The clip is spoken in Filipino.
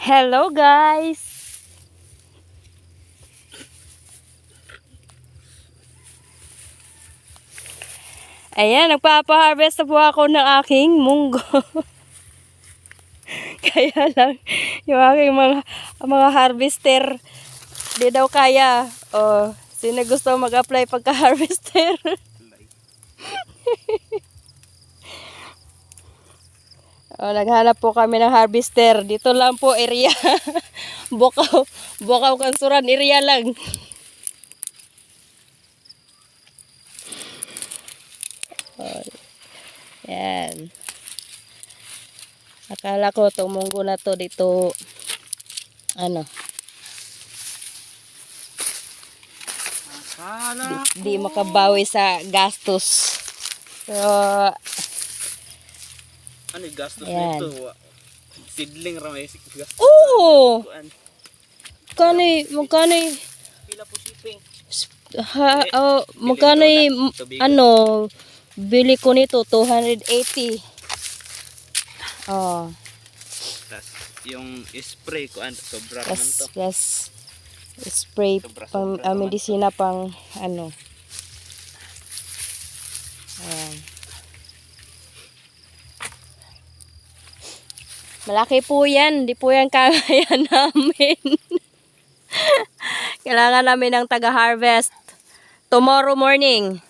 Hello guys! Ayan, nagpapa-harvest na po ako ng aking munggo. Kaya lang, yung aking mga harvester, di daw kaya. O, sino gusto mag-apply pagka-harvester? O, naghanap po kami ng harvester. Dito lang po area. Bukaw Kansuran area lang. O, yan. Akala ko itong munggo na to dito, di makabawi sa gastos. So, ano yung gastos ayan. nito? Sidling ramay gastos. Oo! Magkano Pila po shipping. magkano bili ko nito, 280. Oh. Tapos yung spray ko, sobra naman to. Plus spray pang medisina pang ano. Ayan. Malaki po yan. Hindi po yan kaya namin. Kailangan namin ng taga-harvest tomorrow morning.